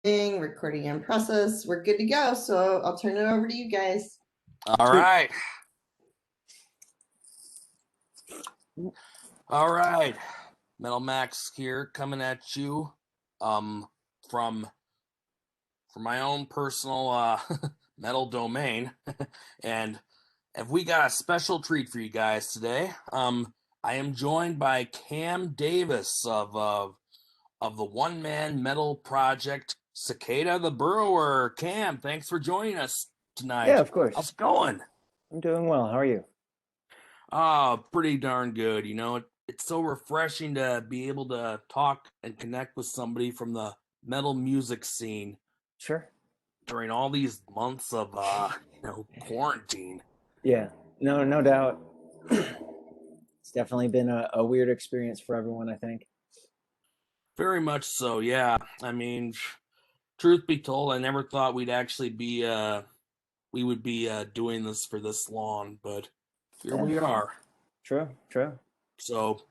Recording in process. We're good to go. So I'll turn it over to you guys. All right. All right. Metal Max here coming at you from my own personal metal domain. And if we got a special treat for you guys today, I am joined by Cam Davis of the one-man metal project Cicada the Burrower. Cam, thanks for joining us Yeah, tonight. of course. How's it going? I'm doing well. How are you? Pretty darn good. It's so refreshing to be able to talk and connect with somebody from the metal music scene Sure. during all these months of quarantine. Yeah, no doubt. It's definitely been a weird experience for everyone, I think. Very much so, yeah. I mean, truth be told, I never thought we would be doing this for this long, but here we are. True. So,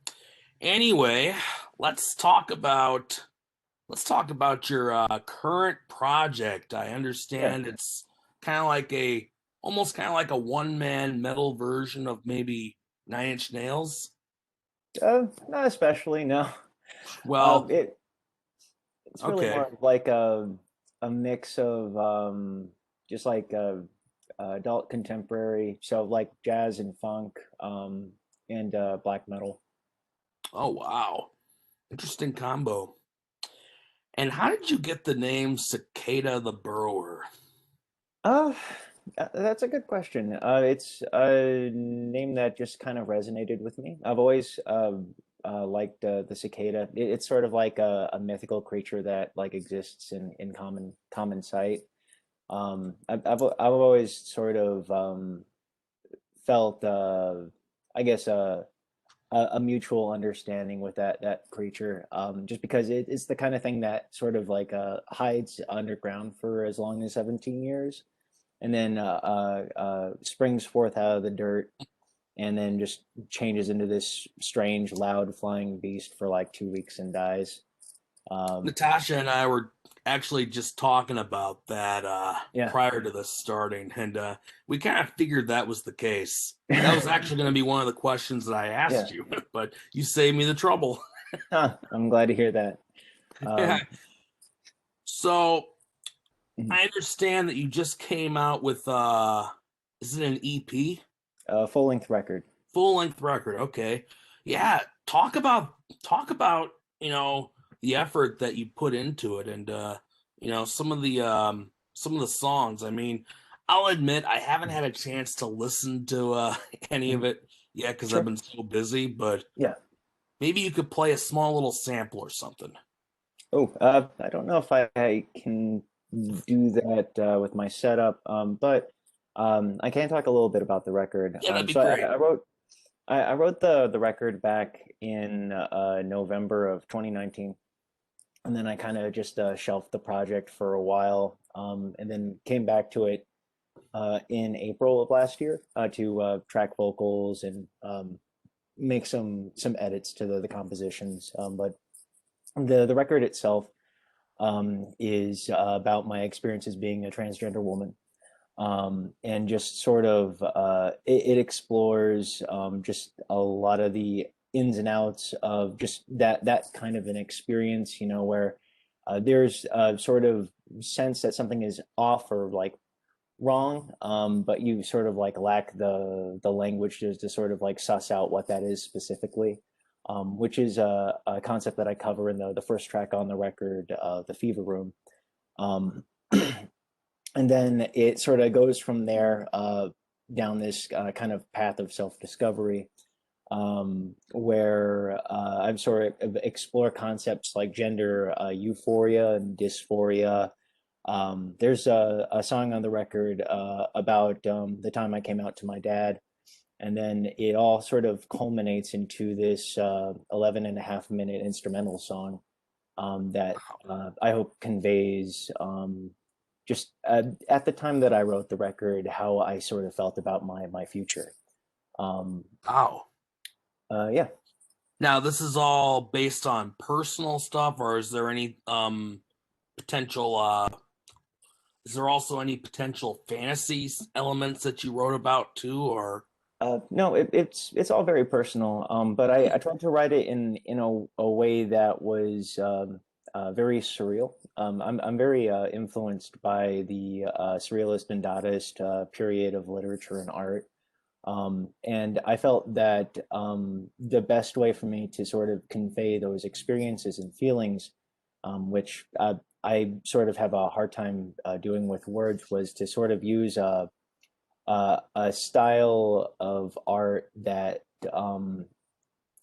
anyway, let's talk about your current project. I understand it's almost kind of like a one-man metal version of maybe Nine Inch Nails. Not especially, no. Well, It's really more of like a mix of just like adult contemporary, so like jazz and funk, and black metal. oh wow, interesting combo. And how did you get the name Cicada the Burrower? Uh, that's a good question. It's a name that just kind of resonated with me. I've always liked the cicada. It's sort of like a mythical creature that like exists in common sight. I've always sort of felt I guess a mutual understanding with that creature, just because it's the kind of thing that sort of like hides underground for as long as 17 years, and then springs forth out of the dirt, and then just changes into this strange, loud flying beast for like 2 weeks and dies. Natasha and I were actually just talking about that Yeah. prior to this starting, and we kind of figured that was the case. That was actually going to be one of the questions that I asked you, but you saved me the trouble. I'm glad to hear that. Yeah. So Mhm. I understand that you just came out with is it an EP? Full-length record. Full-length record. Okay. Yeah, talk about, the effort that you put into it, and some of the songs. I mean, I'll admit I haven't had a chance to listen to any of it yet because I've Sure. been so busy, but Yeah. maybe you could play a small little sample or something. Oh, I don't know if I can do that with my setup, but I can talk a little bit about the record. Yeah, that'd be So great. I wrote the record back in November of 2019, and then I kind of just shelved the project for a while, and then came back to it in April of last year to track vocals and make some edits to the compositions. But the record itself is about my experience as being a transgender woman, and just sort of it explores just a lot of the ins and outs of just that kind of an experience, where there's a sort of sense that something is off or like wrong, but you sort of like lack the language to sort of like suss out what that is specifically, which is a concept that I cover in the first track on the record, the Fever Room. Um, and then it sort of goes from there down this kind of path of self-discovery, where I've sort of explore concepts like gender euphoria and dysphoria. There's a song on the record about the time I came out to my dad, and then it all sort of culminates into this 11 and a half minute instrumental song that I hope conveys just at the time that I wrote the record, how I sort of felt about my future. Wow. Yeah. Now, this is all based on personal stuff, or is there any potential is there also any potential fantasies elements that you wrote about too, or No, it's all very personal. But I tried to write it in a way that was very surreal. I'm very influenced by the surrealist and Dadaist period of literature and art. And I felt that the best way for me to sort of convey those experiences and feelings, which I sort of have a hard time doing with words, was to sort of use a style of art that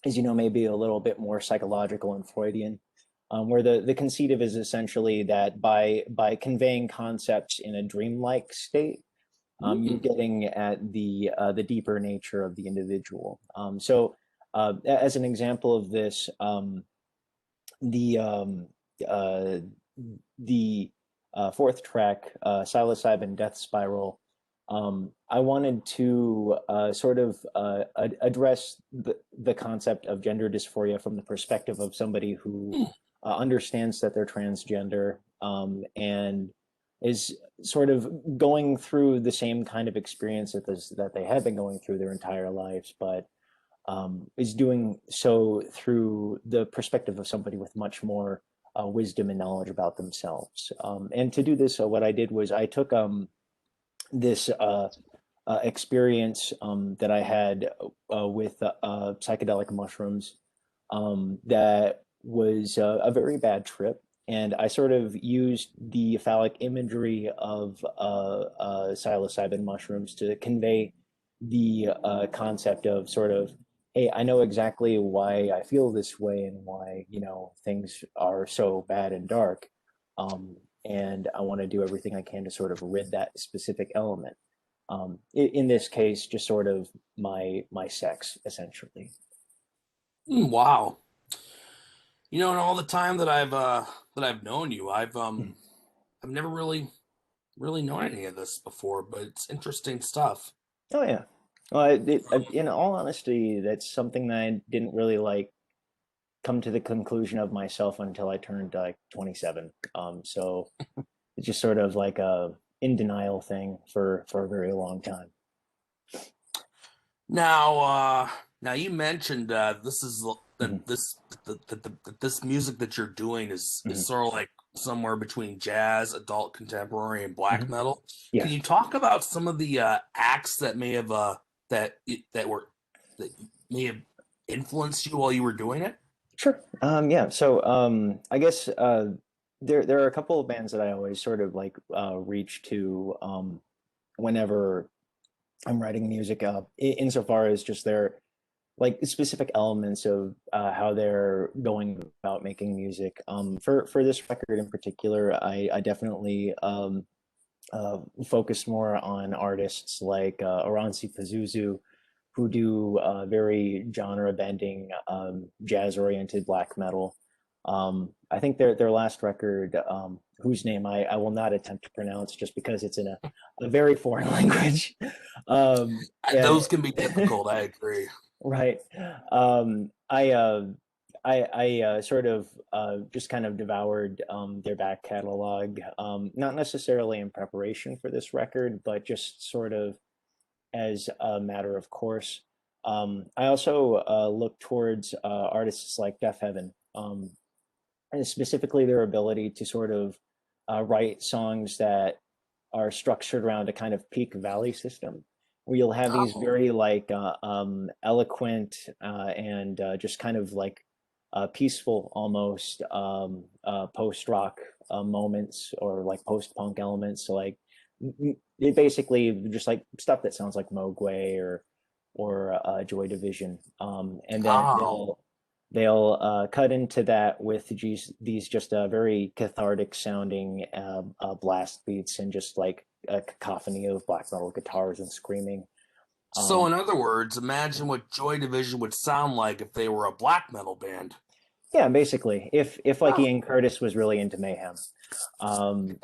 is, maybe a little bit more psychological and Freudian, where the conceit of is essentially that by conveying concepts in a dreamlike state, you're getting at the deeper nature of the individual. So, as an example of this, the uh, the fourth track, Psilocybin Death Spiral, I wanted to sort of address the concept of gender dysphoria from the perspective of somebody who understands that they're transgender, and is sort of going through the same kind of experience that they have been going through their entire lives, but is doing so through the perspective of somebody with much more wisdom and knowledge about themselves. And to do this, what I did was I took this experience that I had with psychedelic mushrooms, that was a very bad trip. And I sort of used the phallic imagery of psilocybin mushrooms to convey the concept of sort of, hey, I know exactly why I feel this way and why, things are so bad and dark. And I want to do everything I can to sort of rid that specific element. In this case, just sort of my sex, essentially. wow. In all the time that I've known you, Mhm. I've never really known any of this before, but it's interesting stuff. Oh yeah. Well, in all honesty, that's something that I didn't really like come to the conclusion of myself until I turned like 27. So it's just sort of like a in denial thing for a very long time. Now, now you mentioned this is Mhm, that this music that you're doing is mhm, sort of like somewhere between jazz, adult contemporary, and black mhm. metal. Can Yes, you talk about some of the acts that may have that may have influenced you while you were doing it? sure. Yeah. So I guess there are a couple of bands that I always sort of like reach to whenever I'm writing music, insofar as just their like specific elements of how they're going about making music. For this record in particular, I definitely focus more on artists like Oranzi Pazuzu, who do very genre-bending, jazz-oriented black metal. I think their last record, whose name I will not attempt to pronounce just because it's in a very foreign language. Yeah, Those can be difficult. I agree. right. I sort of just kind of devoured their back catalog, not necessarily in preparation for this record, but just sort of as a matter of course. I also look towards artists like Def Heaven, and specifically their ability to sort of write songs that are structured around a kind of peak valley system, where you'll have these Oh, very like eloquent and just kind of like peaceful almost post rock moments, or like post punk elements. So like it basically just like stuff that sounds like Mogwai or Joy Division, and then oh. they'll cut into that with these just very cathartic sounding blast beats and just like a cacophony of black metal guitars and screaming. So, Um, in other words, imagine what Joy Division would sound like if they were a black metal band. yeah, basically, if like Oh, Ian Curtis was really into mayhem, um, and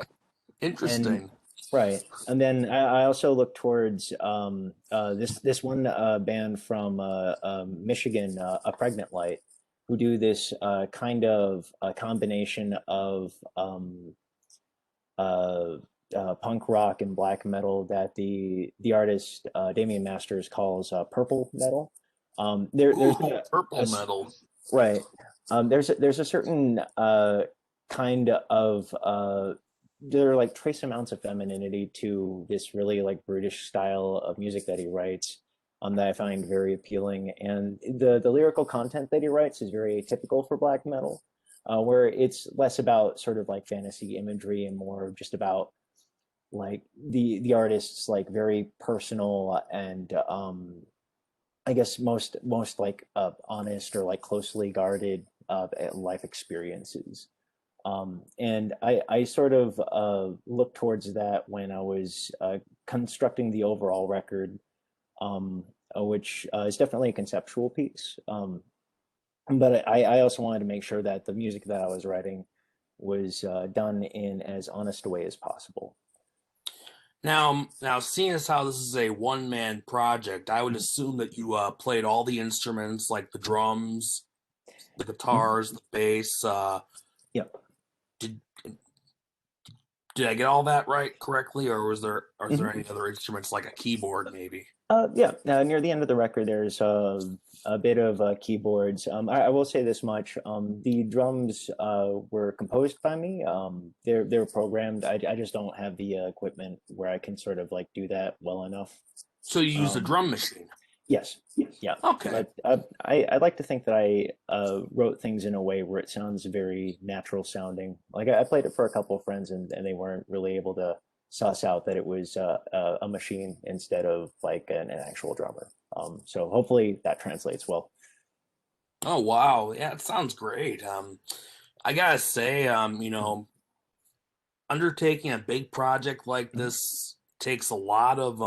interesting. right, and then I also look towards this one band from Michigan, A Pregnant Light, who do this kind of a combination of punk rock and black metal that the artist Damian Masters calls purple metal. There's Ooh, a purple metal. right. There's a certain kind of there are like trace amounts of femininity to this really like brutish style of music that he writes, that I find very appealing. And the lyrical content that he writes is very atypical for black metal, where it's less about sort of like fantasy imagery and more just about like the artist's like very personal and I guess most like honest or like closely guarded life experiences. And I sort of looked towards that when I was constructing the overall record, which is definitely a conceptual piece. But I also wanted to make sure that the music that I was writing was done in as honest a way as possible. Now, seeing as how this is a one-man project, I would assume that you played all the instruments, like the drums, the guitars, the bass. Yep. Did did I get all that right correctly, or is there Mhm. any other instruments like a keyboard, maybe? Yeah. Near the end of the record, there's a bit of keyboards. I will say this much: the drums were composed by me. They're programmed. I just don't have the equipment where I can sort of like do that well enough. So you use a Um, drum machine. yes, yeah. Okay. But I like to think that I wrote things in a way where it sounds very natural sounding. Like I played it for a couple of friends, and they weren't really able to suss out that it was a machine instead of like an actual drummer. So hopefully that translates well. Oh wow, yeah, it sounds great. I gotta say, undertaking a big project like Mhm. this takes a lot of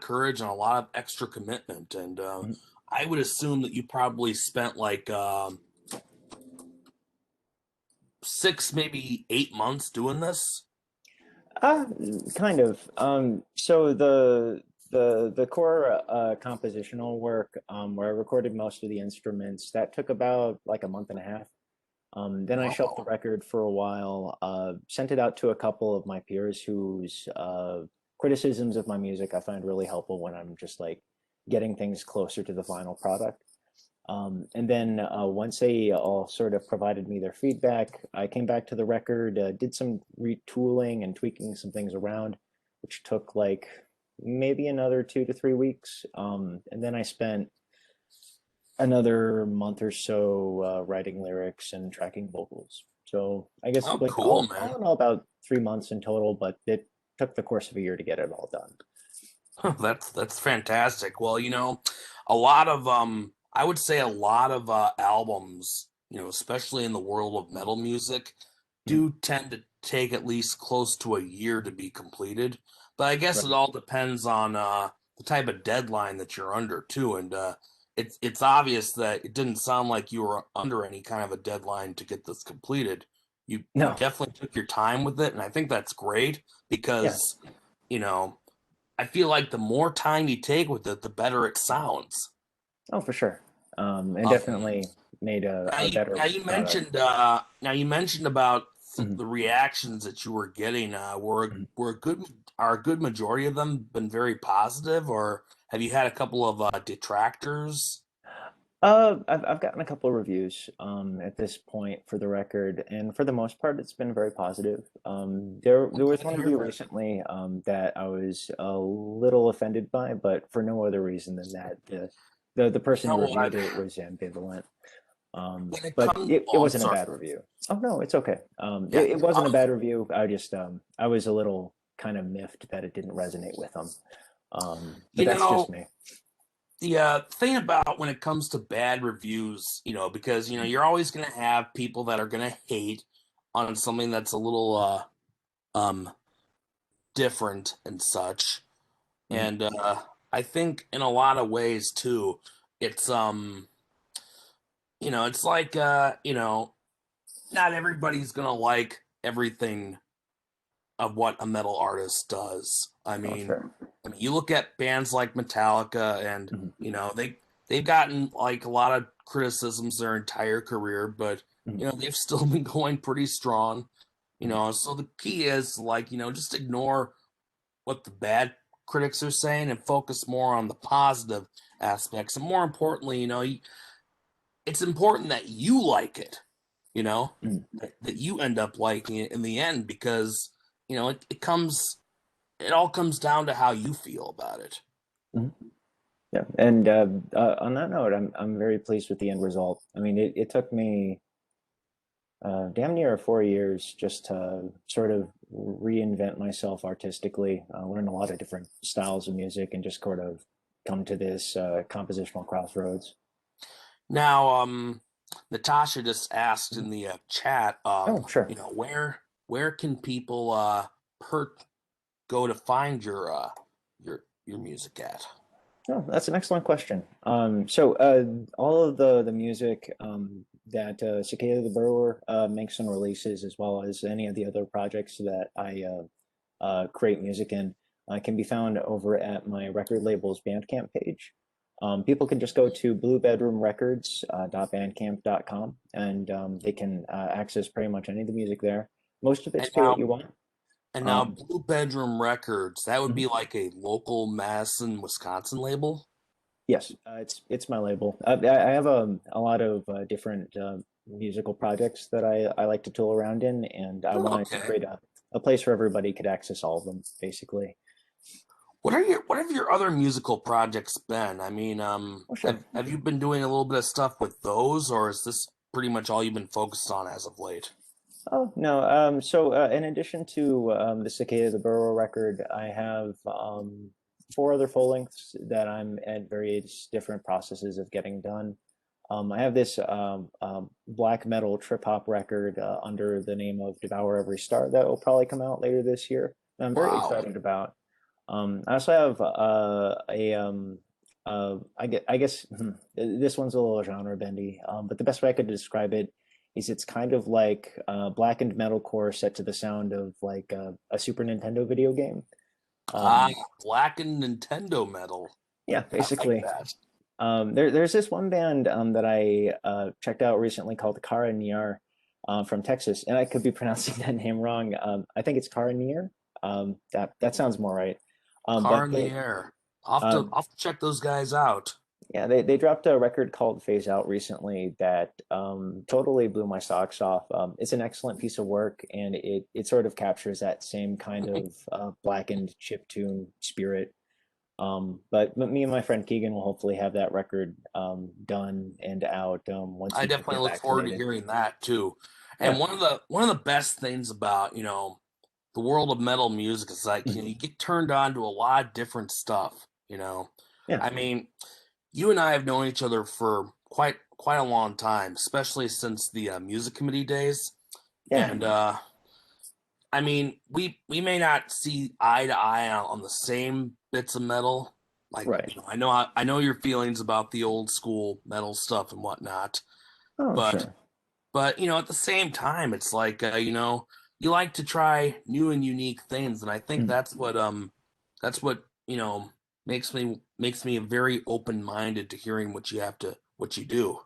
courage and a lot of extra commitment. And Mhm. I would assume that you probably spent like 6, maybe 8 months doing this. Uh, kind of. So the core compositional work, where I recorded most of the instruments, that took about like a month and a half. Then I shelved the Wow. record for a while, sent it out to a couple of my peers whose criticisms of my music I find really helpful when I'm just like getting things closer to the final product. And then once they all sort of provided me their feedback, I came back to the record, did some retooling and tweaking some things around, which took like maybe another 2 to 3 weeks. And then I spent another month or so writing lyrics and tracking vocals. So I guess Oh, like cool, all man. in all about 3 months in total, but it took the course of a year to get it all done. That's fantastic. Well, a lot of I would say a lot of albums, especially in the world of metal music, Mhm. do tend to take at least close to a year to be completed. But I guess it Right. all depends on the type of deadline that you're under too. And it's obvious that it didn't sound like you were under any kind of a deadline to get this completed. You No. definitely took your time with it, and I think that's great Yeah. because, you know, I feel like the more time you take with it, the better it sounds. Oh, for sure. And Um, definitely made now a you better now you product. mentioned about Mhm. the reactions that you were getting. Mhm. Were a good are a good majority of them been very positive, or have you had a couple of detractors? I've gotten a couple of reviews at this point for the record, and for the most part, it's been very positive. I'm There was glad to one hear review that. recently that I was a little offended by, but for no other reason than that the You person know who what? reviewed it was ambivalent. When it But comes, it oh, I'm wasn't a sorry. bad review. Oh no, it's okay. Yeah, It wasn't a bad review. I was a little kind of miffed that it didn't resonate with them. But you that's just know, me. the thing about when it comes to bad reviews, because you're always gonna have people that are gonna hate on something that's a little um different and such. Mhm. And I think in a lot of ways too, it's it's like not everybody's gonna like everything of what a metal artist does. Oh, sure. You look at bands like Metallica, and Mhm. they've gotten like a lot of criticisms their entire career, but Mhm. they've still been going pretty strong. So the key is like, just ignore what the bad critics are saying and focus more on the positive aspects. And more importantly, it's important that you like it, Mm. that you end up liking it in the end because, it all comes down to how you feel about it. Mhm. Yeah, and on that note, I'm very pleased with the end result. I mean, it took me damn near 4 years just to sort of reinvent myself artistically, learn a lot of different styles of music, and just sort of come to this compositional crossroads. Now, Natasha just asked in the chat, Oh, sure. where can people per go to find your music at? Oh, that's an excellent question. So all of the music that Cicada the Burrower makes and releases, as well as any of the other projects that I create music in, can be found over at my record label's Bandcamp page. People can just go to bluebedroomrecords.bandcamp.com and they can access pretty much any of the music there. Most of it's And pay what you want. now Um, Blue Bedroom Records, that would mhm. be like a local Madison, Wisconsin label. Yes, it's my label. I have a lot of different musical projects that I like to tool around in, and I Oh, wanted to okay. create a place where everybody could access all of them, basically. What have your other musical projects been? I mean, Oh, sure. have you been doing a little bit of stuff with those, or is this pretty much all you've been focused on as of late? Oh, no. So in addition to the Cicada the Burrower record, I have four other full lengths that I'm at various different processes of getting done. I have this black metal trip hop record under the name of Devour Every Star that will probably come out later this year. That I'm very Wow. excited about. I also have I guess this one's a little genre bendy, but the best way I could describe it is it's kind of like blackened metalcore set to the sound of like a Super Nintendo video game. Ah, Um, blackened Nintendo metal. yeah, I like basically. that. There's this one band that I checked out recently called Cara Niar from Texas, and I could be pronouncing that name wrong. I think it's Cara Niar. That sounds more right. Car But in the they air. uh, I'll have to check those guys out. yeah, they dropped a record called Phase Out recently that totally blew my socks off. It's an excellent piece of work, and it sort of captures that same kind of blackened chiptune spirit. But me and my friend Keegan will hopefully have that record done and out once I he can definitely get look forward to vaccinated. hearing that too. And Yeah. one of the best things about, the world of metal music is like, Mhm. you get turned on to a lot of different stuff. Yeah. I mean, you and I have known each other for quite a long time, especially since the music committee days. Yeah. And I mean, we may not see eye to eye on the same bits of metal. Like, Right. I know your feelings about the old school metal stuff and whatnot, Oh, but sure. at the same time, it's like you like to try new and unique things, and I think Mm. that's what makes me very open minded to hearing what you do.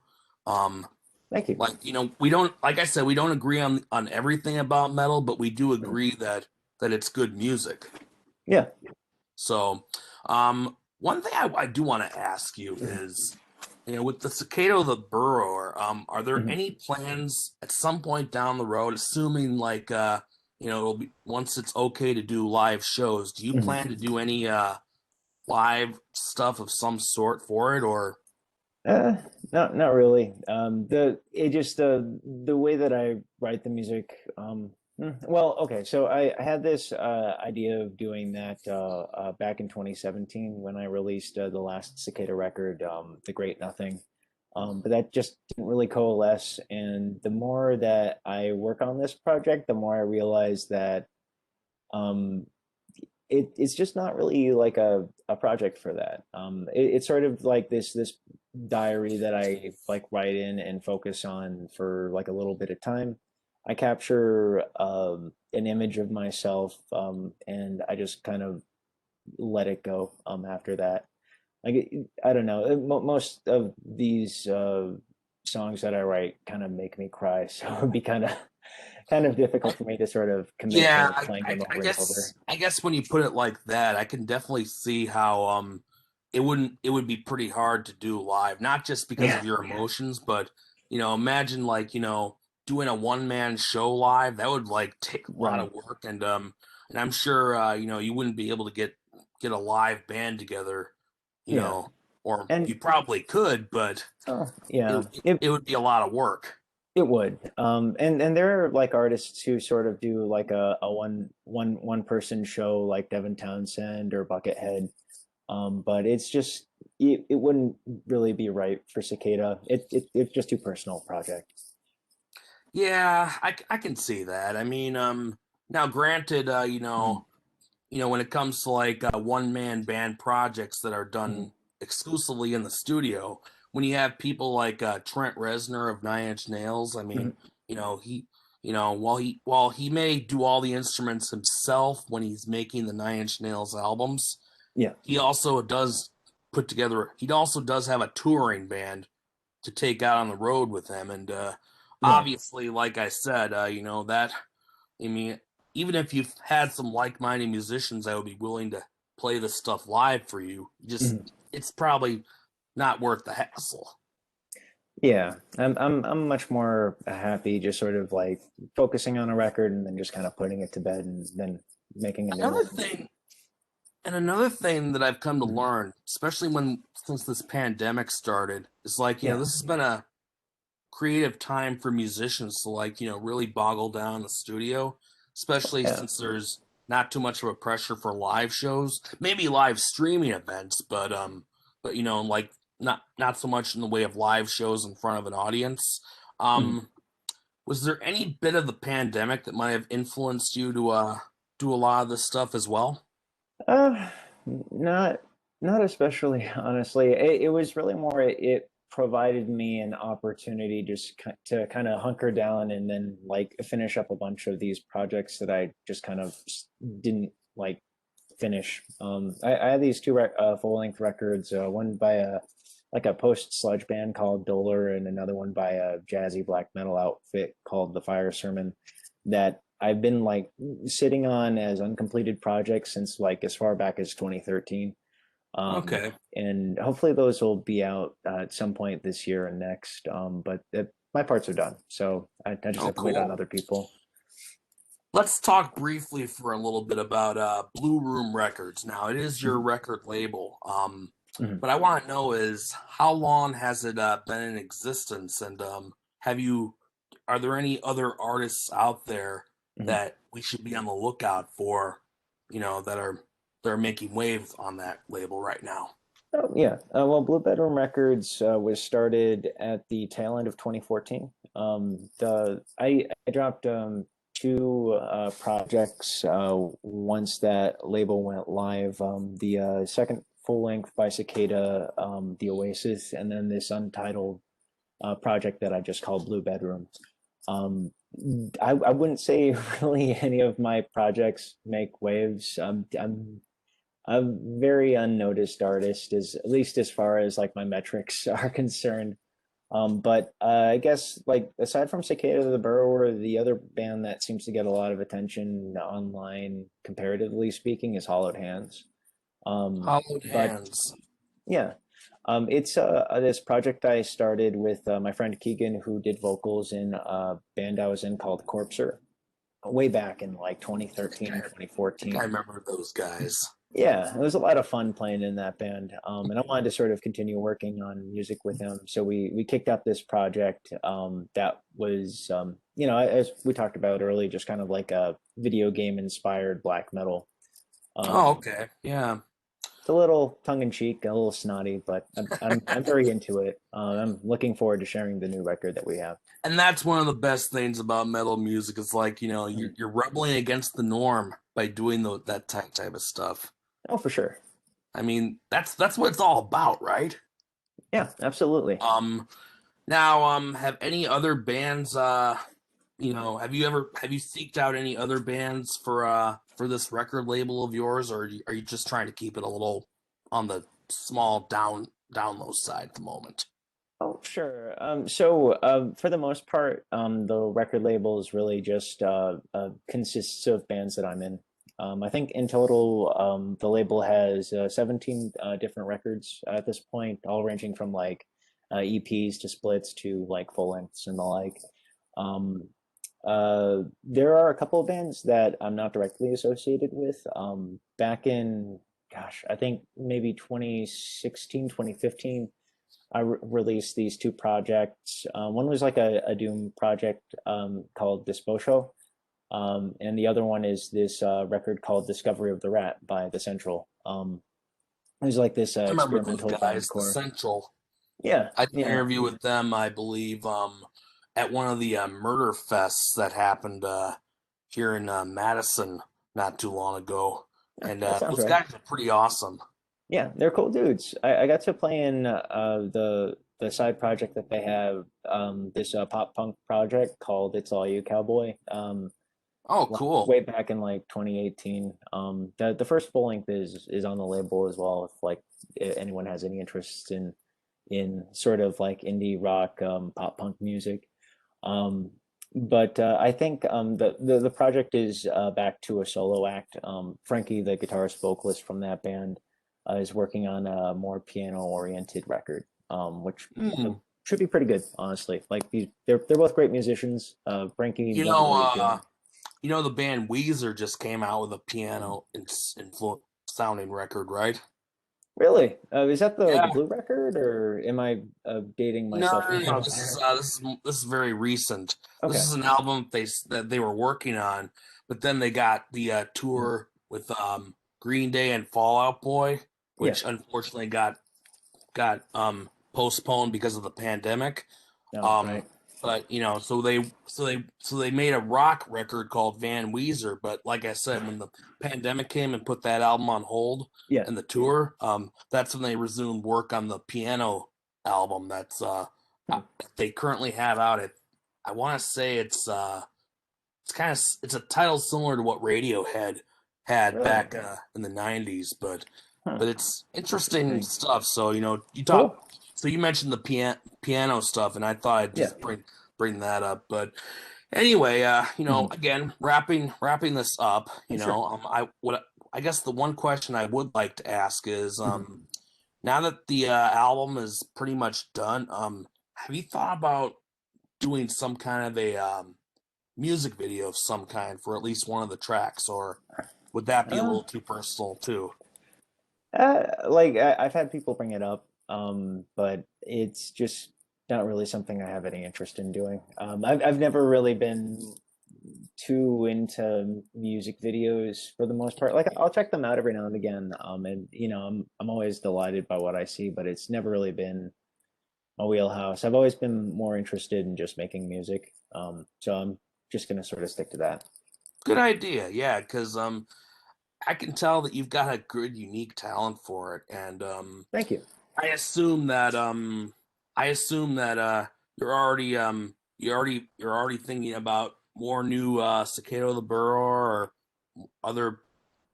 Um, Thank you. like we don't, like I said, we don't agree on everything about metal, but we do Mm. agree that it's good music. Yeah. So, one thing I do want to ask you Mhm. is, with the Cicada the Burrower, are there Mhm. any plans at some point down the road, assuming like it'll be once it's okay to do live shows, do you Mhm. plan to do any live stuff of some sort for it, or Uh, not really. The way that I write the music. Well, okay. So I had this idea of doing that back in 2017 when I released the last Cicada record, "The Great Nothing." But that just didn't really coalesce. And the more that I work on this project, the more I realize that um, it's just not really like a project for that. It's sort of like this diary that I like write in and focus on for like a little bit of time. I capture an image of myself and I just kind of let it go after that. I don't know. Most of these songs that I write kind of make me cry, so it'd be kind of kind of difficult for me to sort of commit Yeah, to playing them I over and over. guess when you put it like that, I can definitely see how it would be pretty hard to do live, not just because Yeah, of your emotions, but imagine like, doing a one man show live. That would like take a lot right. of work, and I'm sure you wouldn't be able to get a live band together, you Yeah, know, or and you probably could, but yeah, it would be a lot of work. it would. And there are like artists who sort of do like a one person show like Devin Townsend or Buckethead. But it's just it wouldn't really be right for Cicada. It's just too personal project. Yeah, I can see that. I mean, now granted, Mhm, when it comes to like one man band projects that are mhm, done exclusively in the studio, when you have people like Trent Reznor of Nine Inch Nails, I mhm. mean, he, while he may do all the instruments himself when he's making the Nine Inch Nails albums, Yeah, he also does put together. He also does have a touring band to take out on the road with him, and right. obviously, like I said, that I mean, even if you've had some like-minded musicians that would be willing to play this stuff live for you, Mhm. it's probably not worth the hassle. Yeah, I'm much more happy just sort of like focusing on a record and then just kind of putting it to bed and then making a new Another one. thing, another thing that I've come to Mhm. learn, especially since this pandemic started, is like, Yeah, this has been a creative time for musicians to like, really boggle down the studio, especially yeah. since there's not too much of a pressure for live shows, maybe live streaming events, but like not so much in the way of live shows in front of an audience. Mhm. Um, was there any bit of the pandemic that might have influenced you to do a lot of this stuff as well? Uh, not not especially, honestly. It was really more it provided me an opportunity just to kind of hunker down and then like finish up a bunch of these projects that I just kind of didn't like finish. I had these two full-length records, one by a like a post-sludge band called Dolor and another one by a jazzy black metal outfit called The Fire Sermon that I've been like sitting on as uncompleted projects since like as far back as 2013. Okay, And hopefully those will be out at some point this year and next. But my parts are done, so I just oh have to wait on cool. other people. Let's talk briefly for a little bit about Blue Room Records. Now, it is your Mhm, record label. mhm, What I want to know is how long has it been in existence, and have you? Are there any other artists out there mhm. that we should be on the lookout for? That are making waves on that label right now. Oh, yeah. Well, Blue Bedroom Records was started at the tail end of 2014. I dropped two projects once that label went live. The second full length by Cicada, The Oasis, and then this untitled project that I just called Blue Bedroom. Um, I wouldn't say really any of my projects make waves. I'm a very unnoticed artist, is at least as far as like my metrics are concerned. But I guess like aside from Cicada the Burrower, the other band that seems to get a lot of attention online, comparatively speaking, is Hollowed Hands. Hollowed But Hands. yeah, it's this project I started with my friend Keegan, who did vocals in a band I was in called Corpser, way back in like I think 2013, I think I 2014. remember those guys. Yeah, it was a lot of fun playing in that band, and I wanted to sort of continue working on music with him. So we kicked out this project that was, as we talked about earlier, just kind of like a video game inspired black metal. Oh, Um, okay, yeah. it's a little tongue in cheek, a little snotty, but I'm very into it. I'm looking forward to sharing the new record that we have. And that's one of the best things about metal music. It's like, Mhm. you're rebelling against the norm by doing that type of stuff. Oh, for sure. I mean, that's what it's all about, right? Yeah, absolutely. Um, Now, have any other bands, have you seeked out any other bands for this record label of yours, or are you just trying to keep it a little on the small down low side at the moment? Sure. For the most part, the record label is really just consists of bands that I'm in. I think in total, the label has 17 different records at this point, all ranging from like EPs to splits to like full lengths and the like. Um, there are a couple of bands that I'm not directly associated with. Back in, gosh, I think maybe 2016, 2015. I released these two projects. One was like a Doom project called Disposho, and the other one is this record called Discovery of the Rat by The Central. It was like this I remember those experimental guys, the grindcore. Central. Yeah, I did an yeah. interview with them, I believe, at one of the murder fests that happened here in Madison not too long ago, and That sounds those right. guys are pretty awesome. Yeah, they're cool dudes. I got to play in the side project that they have, this pop punk project called It's All You Cowboy. Oh, Like cool. way back in like 2018. The first full length is on the label as well. If like anyone has any interest in sort of like indie rock, pop punk music. Um, but I think the project is back to a solo act. Frankie, the guitarist vocalist from that band, is working on a more piano oriented record, which Hmm. should be pretty good, honestly. Like they're both great musicians. Frankie You won't know, really do. the band Weezer just came out with a piano influence sounding record, right? Really? Is that the Yeah. Blue record, or am I dating No, myself no, no, no. wrong This is there? this is very recent. This Okay. is an album that they were working on, but then they got the Mm. tour with Green Day and Fall Out Boy, Yeah. which unfortunately got postponed because of the pandemic. No, Um, right. but so they made a rock record called Van Weezer. But like I said, when the pandemic came and put that album on hold Yeah. and the tour, that's when they resumed work on the piano album. Hmm. They currently have out. I want to say it's a title similar to what Radiohead had Really? back in the '90s, Huh. but it's interesting Interesting. stuff. So you Cool. talk. So you mentioned the piano stuff, and I thought I'd Yeah. just bring that up. But anyway, Mhm. again, wrapping this up. Sure. I guess the one question I would like to ask is, Mhm. now that the album is pretty much done, have you thought about doing some kind of a music video of some kind for at least one of the tracks, or would that be a Uh, little too personal too? like I've had people bring it up, but it's just not really something I have any interest in doing. I've never really been too into music videos for the most part. Like I'll check them out every now and again, and I'm always delighted by what I see, but it's never really been my wheelhouse. I've always been more interested in just making music, so I'm just gonna sort of stick to that. Good idea, yeah, because I can tell that you've got a good, unique talent for it, and Thank you. I assume that you're already thinking about more new Cicada the Burrower or other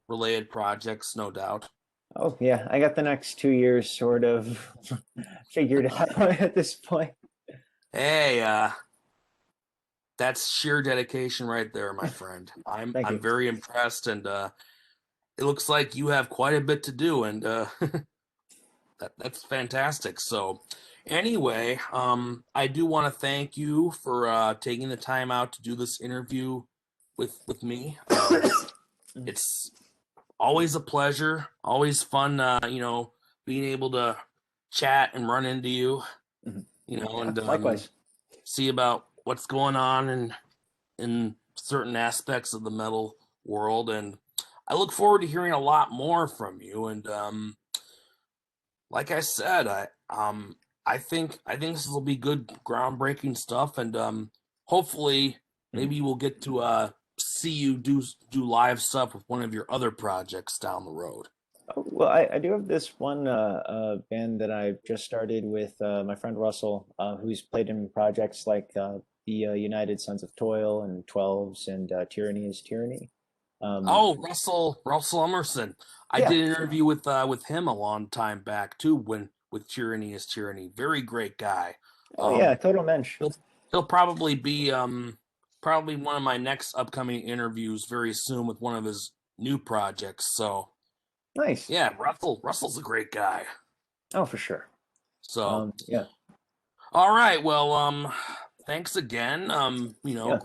related projects, no doubt. Oh yeah, I got the next 2 years sort of figured out at this point. Hey, that's sheer dedication right there, my friend. I'm Thank I'm you. very impressed, and it looks like you have quite a bit to do, and that's fantastic. So, anyway, I do want to thank you for taking the time out to do this interview with me. It's always a pleasure, always fun, being able to chat and run into you, Mhm. Yeah, and likewise. see about what's going on in certain aspects of the metal world. And I look forward to hearing a lot more from you. And like I said, I think this will be good, groundbreaking stuff. And hopefully, Mhm. maybe we'll get to see you do live stuff with one of your other projects down the road. Oh, well, I do have this one band that I just started with my friend Russell, who's played in projects like the United Sons of Toil and Twelves and Tyranny is Tyranny. Um, Oh, Russell Emerson. I yeah, did an interview with him a long time back too, when with Tyranny is Tyranny. Very great guy. Oh yeah, total mensch. He'll probably be probably one of my next upcoming interviews very soon with one of his new projects. So Nice. yeah, Russell's a great guy. Oh, for sure. So Yeah. all right, well thanks again. Yeah.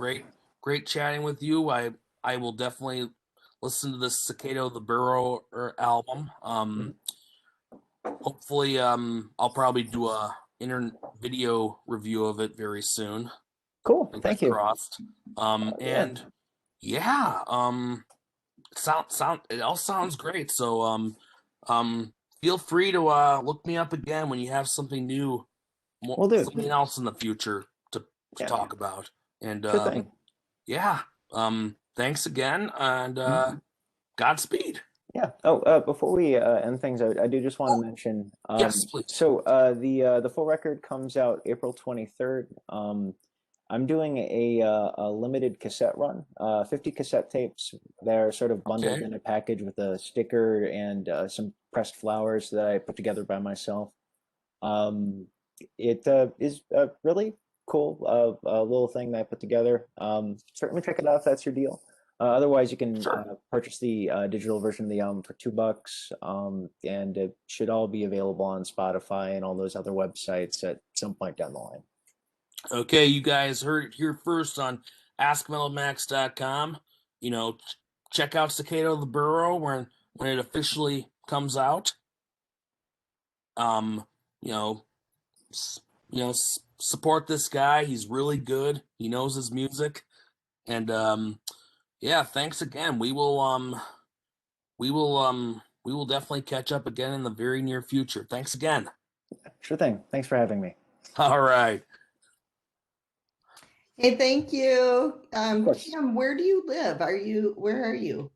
Great chatting with you. I will definitely listen to this Cicada the Burrower album. Mhm. Hopefully I'll probably do a video review of it very soon. Cool. Fingers Thank you. crossed. Yeah. And yeah, it all sounds great. So feel free to look me up again when you have something new, Will do. something else in the future to Yeah. talk about. And Sure thing. yeah, thanks again, and Mhm. Godspeed. Yeah. Oh, before we end things, I do just want to Oh, mention. yes, please. So the full record comes out April 23rd. I'm doing a limited cassette run, 50 cassette tapes. They're sort of bundled Okay. in a package with a sticker and some pressed flowers that I put together by myself. Um, it is a really cool little thing that I put together. Certainly check it out if that's your deal. Otherwise, you can Sure. purchase the digital version of the album for $2, and it should all be available on Spotify and all those other websites at some point down the line. Okay, you guys heard it here first on AskMetalMax.com. Check out Cicada the Burrow when it officially comes out. Um, you know, support this guy. He's really good. He knows his music, and yeah, thanks again. We will definitely catch up again in the very near future. Thanks again. Sure thing. Thanks for having me. All right. Hey, thank you. Of course. Kim, where do you live? Where are you?